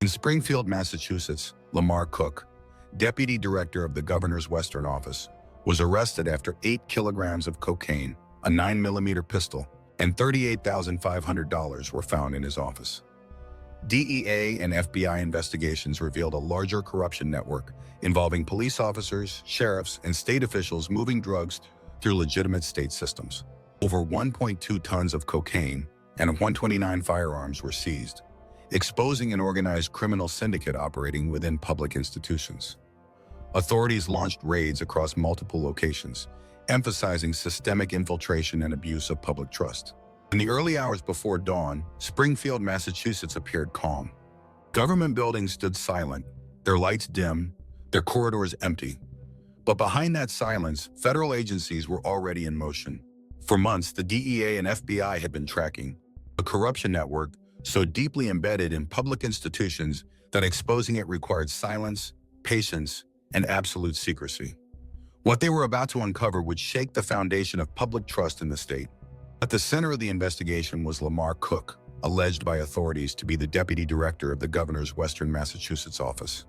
In Springfield, Massachusetts, Lamar Cook, deputy director of the governor's Western office, was arrested after 8 kilograms of cocaine, a 9mm pistol, and $38,500 were found in his office. DEA and FBI investigations revealed a larger corruption network involving police officers, sheriffs, and state officials moving drugs through legitimate state systems. Over 1.2 tons of cocaine and 129 firearms were seized, exposing an organized criminal syndicate operating within public institutions. Authorities launched raids across multiple locations, emphasizing systemic infiltration and abuse of public trust. In the early hours before dawn, Springfield, Massachusetts appeared calm. Government buildings stood silent, their lights dim, their corridors empty. But behind that silence, federal agencies were already in motion. For months, the DEA and FBI had been tracking a corruption network so deeply embedded in public institutions that exposing it required silence, patience, and absolute secrecy. What they were about to uncover would shake the foundation of public trust in the state. At the center of the investigation was Lamar Cook, alleged by authorities to be the deputy director of the governor's Western Massachusetts office.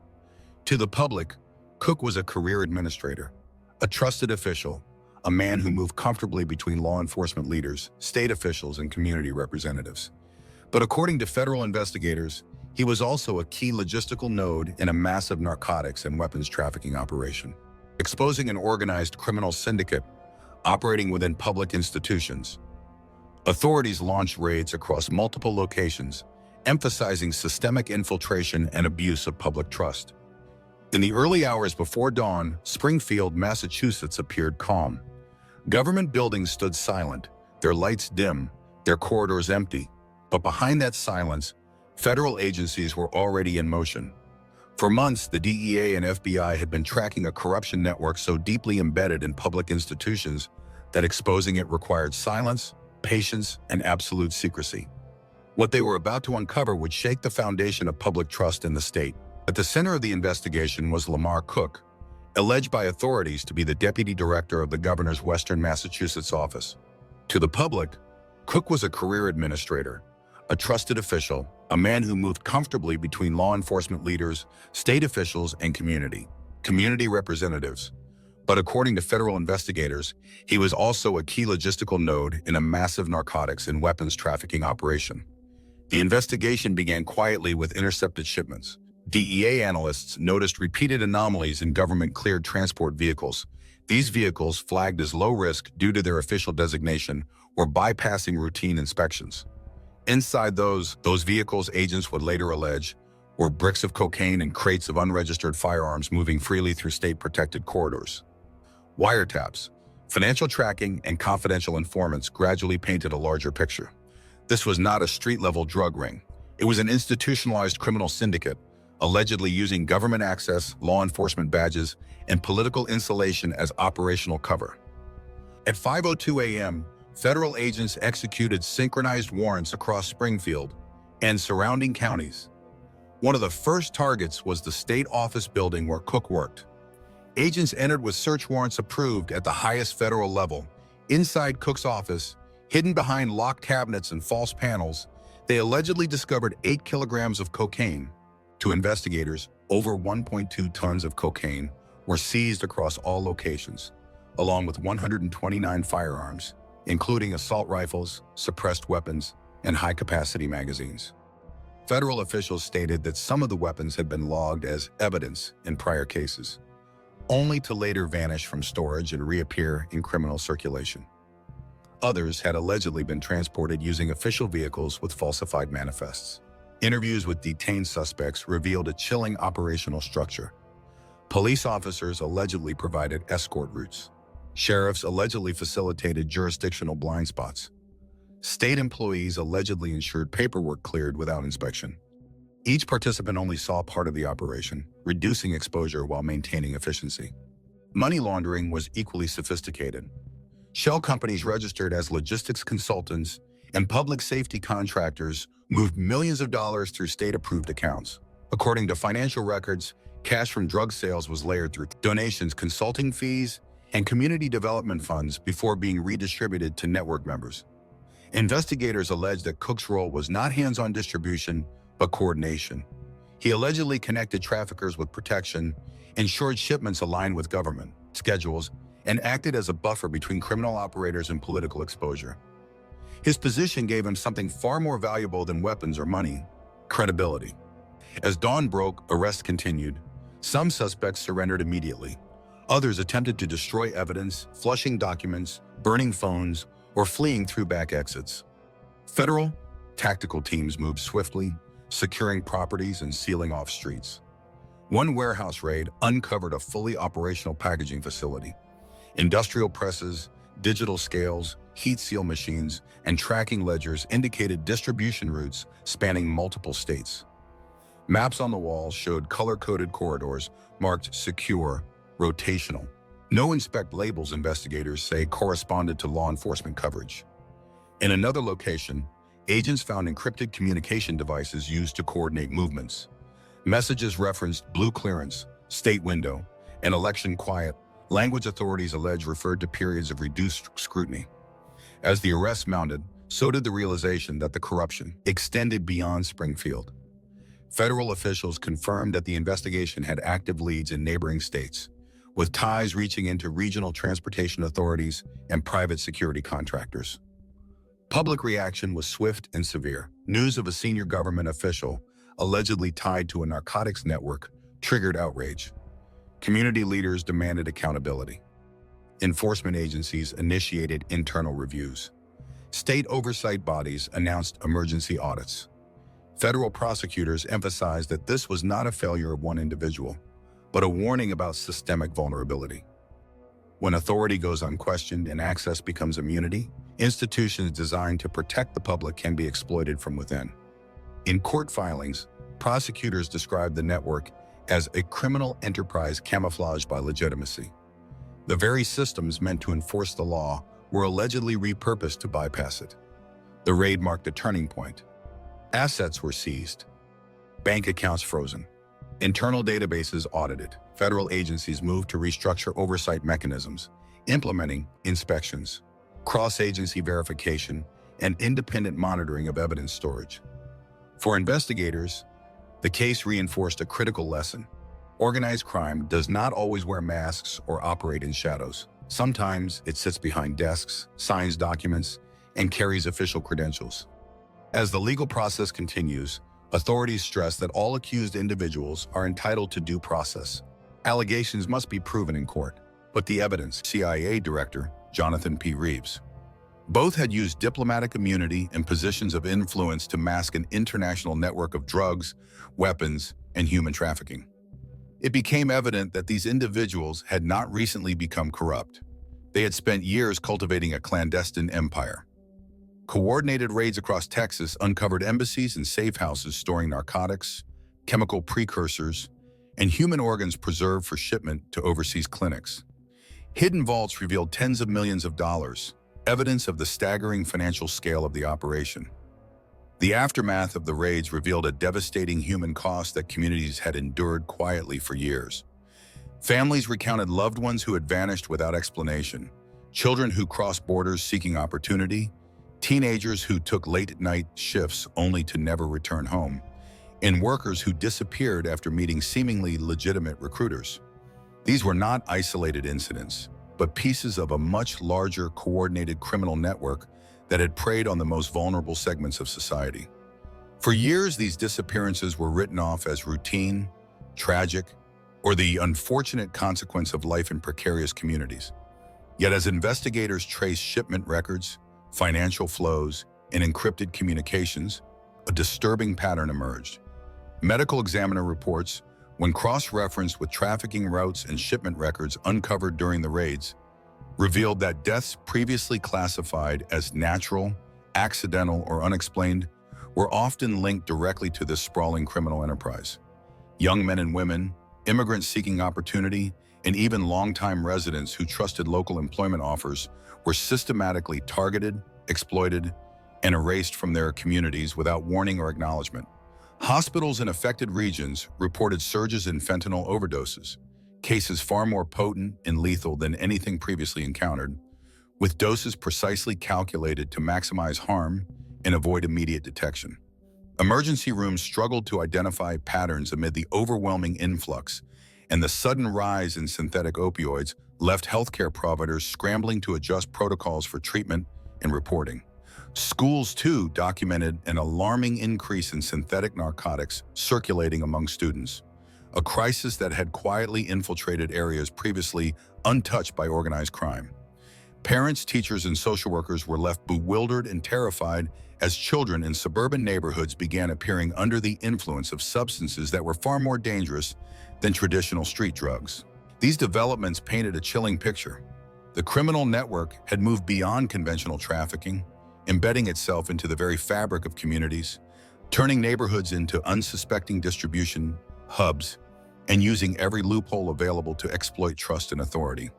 To the public, Cook was a career administrator, a trusted official, a man who moved comfortably between law enforcement leaders, state officials, and community representatives. But according to federal investigators, he was also a key logistical node in a massive narcotics and weapons trafficking operation, exposing an organized criminal syndicate operating within public institutions. Authorities launched raids across multiple locations, emphasizing systemic infiltration and abuse of public trust. In the early hours before dawn, Springfield, Massachusetts appeared calm. Government buildings stood silent, their lights dim, their corridors empty. But behind that silence, federal agencies were already in motion. For months, the DEA and FBI had been tracking a corruption network so deeply embedded in public institutions that exposing it required silence, patience, and absolute secrecy. What they were about to uncover would shake the foundation of public trust in the state. At the center of the investigation was Lamar Cook, alleged by authorities to be the deputy director of the governor's Western Massachusetts office. To the public, Cook was a career administrator, a trusted official, a man who moved comfortably between law enforcement leaders, state officials, and community representatives. But according to federal investigators, he was also a key logistical node in a massive narcotics and weapons trafficking operation. The investigation began quietly with intercepted shipments. DEA analysts noticed repeated anomalies in government-cleared transport vehicles. These vehicles, flagged as low risk due to their official designation, were bypassing routine inspections. Inside those vehicles, agents would later allege, were bricks of cocaine and crates of unregistered firearms moving freely through state-protected corridors. Wiretaps, financial tracking, and confidential informants gradually painted a larger picture. This was not a street-level drug ring. It was an institutionalized criminal syndicate, allegedly using government access, law enforcement badges, and political insulation as operational cover. At 5:02 a.m., federal agents executed synchronized warrants across Springfield and surrounding counties. One of the first targets was the state office building where Cook worked. Agents entered with search warrants approved at the highest federal level. Inside Cook's office, hidden behind locked cabinets and false panels, they allegedly discovered 8 kilograms of cocaine. To investigators, over 1.2 tons of cocaine were seized across all locations, along with 129 firearms, including assault rifles, suppressed weapons, and high-capacity magazines. Federal officials stated that some of the weapons had been logged as evidence in prior cases, only to later vanish from storage and reappear in criminal circulation. Others had allegedly been transported using official vehicles with falsified manifests. Interviews with detained suspects revealed a chilling operational structure. Police officers allegedly provided escort routes. Sheriffs allegedly facilitated jurisdictional blind spots. State employees allegedly ensured paperwork cleared without inspection. Each participant only saw part of the operation, reducing exposure while maintaining efficiency. Money laundering was equally sophisticated. Shell companies registered as logistics consultants and public safety contractors moved millions of dollars through state-approved accounts. According to financial records, cash from drug sales was layered through donations, consulting fees, and community development funds before being redistributed to network members. Investigators allege that Cook's role was not hands-on distribution, but coordination. He allegedly connected traffickers with protection, ensured shipments aligned with government schedules, and acted as a buffer between criminal operators and political exposure. His position gave him something far more valuable than weapons or money: credibility. As dawn broke, arrests continued. Some suspects surrendered immediately. Others attempted to destroy evidence, flushing documents, burning phones, or fleeing through back exits. Federal tactical teams moved swiftly, securing properties and sealing off streets. One warehouse raid uncovered a fully operational packaging facility. Industrial presses, digital scales, heat seal machines, and tracking ledgers indicated distribution routes spanning multiple states. Maps on the walls showed color-coded corridors marked secure, rotational. No inspect labels, investigators say, corresponded to law enforcement coverage. In another location, agents found encrypted communication devices used to coordinate movements. Messages referenced blue clearance, state window, and election quiet, language authorities allege referred to periods of reduced scrutiny. As the arrests mounted, so did the realization that the corruption extended beyond Springfield. Federal officials confirmed that the investigation had active leads in neighboring states, with ties reaching into regional transportation authorities and private security contractors. Public reaction was swift and severe. News of a senior government official allegedly tied to a narcotics network triggered outrage. Community leaders demanded accountability. Enforcement agencies initiated internal reviews. State oversight bodies announced emergency audits. Federal prosecutors emphasized that this was not a failure of one individual, but a warning about systemic vulnerability. When authority goes unquestioned and access becomes immunity, institutions designed to protect the public can be exploited from within. In court filings, prosecutors described the network as a criminal enterprise camouflaged by legitimacy. The very systems meant to enforce the law were allegedly repurposed to bypass it. The raid marked a turning point. Assets were seized, bank accounts frozen, internal databases audited. Federal agencies moved to restructure oversight mechanisms, implementing inspections, cross-agency verification, and independent monitoring of evidence storage. For investigators, the case reinforced a critical lesson. Organized crime does not always wear masks or operate in shadows. Sometimes it sits behind desks, signs documents, and carries official credentials. As the legal process continues, authorities stress that all accused individuals are entitled to due process. Allegations must be proven in court, but the evidence, CIA Director Jonathan P. Reeves. Both had used diplomatic immunity and positions of influence to mask an international network of drugs, weapons, and human trafficking. It became evident that these individuals had not recently become corrupt. They had spent years cultivating a clandestine empire. Coordinated raids across Texas uncovered embassies and safe houses storing narcotics, chemical precursors, and human organs preserved for shipment to overseas clinics. Hidden vaults revealed tens of millions of dollars, evidence of the staggering financial scale of the operation. The aftermath of the raids revealed a devastating human cost that communities had endured quietly for years. Families recounted loved ones who had vanished without explanation, children who crossed borders seeking opportunity, teenagers who took late-night shifts only to never return home, and workers who disappeared after meeting seemingly legitimate recruiters. These were not isolated incidents, but pieces of a much larger, coordinated criminal network that had preyed on the most vulnerable segments of society. For years, these disappearances were written off as routine, tragic, or the unfortunate consequence of life in precarious communities. Yet as investigators traced shipment records, financial flows, and encrypted communications, a disturbing pattern emerged. Medical examiner reports, when cross-referenced with trafficking routes and shipment records uncovered during the raids, revealed that deaths previously classified as natural, accidental, or unexplained were often linked directly to this sprawling criminal enterprise. Young men and women, immigrants seeking opportunity, and even longtime residents who trusted local employment offers were systematically targeted, exploited, and erased from their communities without warning or acknowledgement. Hospitals in affected regions reported surges in fentanyl overdoses, cases far more potent and lethal than anything previously encountered, with doses precisely calculated to maximize harm and avoid immediate detection. Emergency rooms struggled to identify patterns amid the overwhelming influx, and the sudden rise in synthetic opioids left healthcare providers scrambling to adjust protocols for treatment and reporting. Schools, too, documented an alarming increase in synthetic narcotics circulating among students, a crisis that had quietly infiltrated areas previously untouched by organized crime. Parents, teachers, and social workers were left bewildered and terrified as children in suburban neighborhoods began appearing under the influence of substances that were far more dangerous than traditional street drugs. These developments painted a chilling picture. The criminal network had moved beyond conventional trafficking, embedding itself into the very fabric of communities, turning neighborhoods into unsuspecting distribution hubs, and using every loophole available to exploit trust and authority.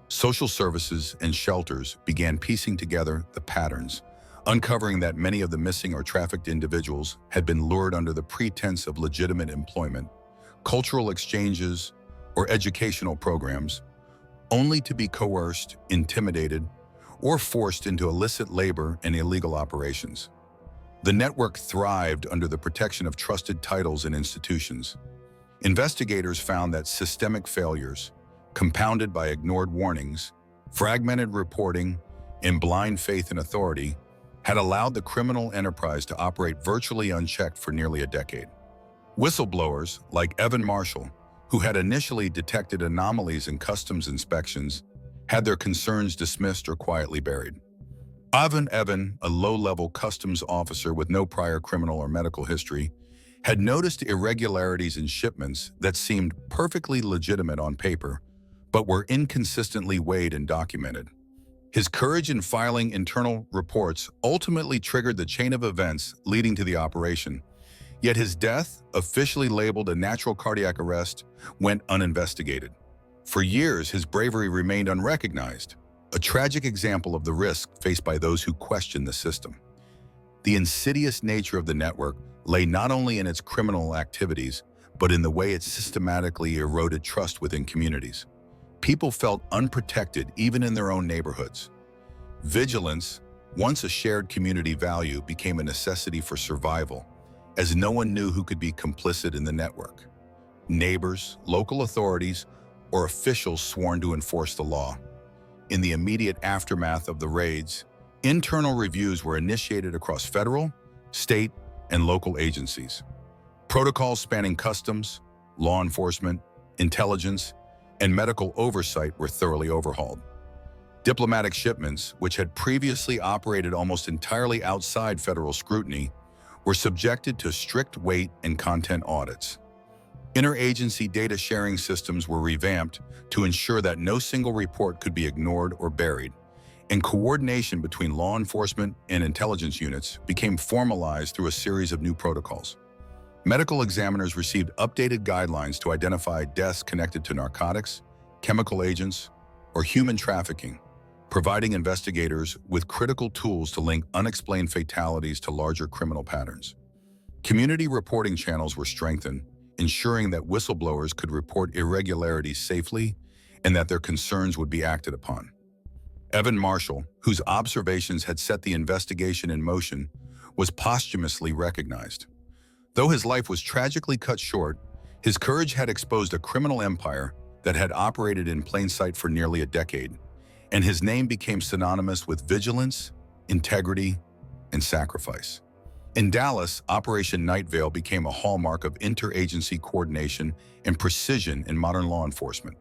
Social services and shelters began piecing together the patterns, uncovering that many of the missing or trafficked individuals had been lured under the pretense of legitimate employment, cultural exchanges, or educational programs, only to be coerced, intimidated, or forced into illicit labor and illegal operations. The network thrived under the protection of trusted titles and institutions. Investigators found that systemic failures, compounded by ignored warnings, fragmented reporting, and blind faith in authority, had allowed the criminal enterprise to operate virtually unchecked for nearly a decade. Whistleblowers, like Evan Marshall, who had initially detected anomalies in customs inspections, had their concerns dismissed or quietly buried. Evan, a low-level customs officer with no prior criminal or medical history, had noticed irregularities in shipments that seemed perfectly legitimate on paper, but were inconsistently weighed and documented. His courage in filing internal reports ultimately triggered the chain of events leading to the operation, yet his death, officially labeled a natural cardiac arrest, went uninvestigated. For years, his bravery remained unrecognized, a tragic example of the risk faced by those who question the system. The insidious nature of the network lay not only in its criminal activities, but in the way it systematically eroded trust within communities. People felt unprotected even in their own neighborhoods. Vigilance, once a shared community value, became a necessity for survival, as no one knew who could be complicit in the network. Neighbors, local authorities, or officials sworn to enforce the law. In the immediate aftermath of the raids, internal reviews were initiated across federal, state, and local agencies. Protocols spanning customs, law enforcement, intelligence, and medical oversight were thoroughly overhauled. Diplomatic shipments, which had previously operated almost entirely outside federal scrutiny, were subjected to strict weight and content audits. Interagency data sharing systems were revamped to ensure that no single report could be ignored or buried, and coordination between law enforcement and intelligence units became formalized through a series of new protocols. Medical examiners received updated guidelines to identify deaths connected to narcotics, chemical agents, or human trafficking, providing investigators with critical tools to link unexplained fatalities to larger criminal patterns. Community reporting channels were strengthened, ensuring that whistleblowers could report irregularities safely and that their concerns would be acted upon. Evan Marshall, whose observations had set the investigation in motion, was posthumously recognized. Though his life was tragically cut short, his courage had exposed a criminal empire that had operated in plain sight for nearly a decade, and his name became synonymous with vigilance, integrity, and sacrifice. In Dallas, Operation Night Veil became a hallmark of interagency coordination and precision in modern law enforcement.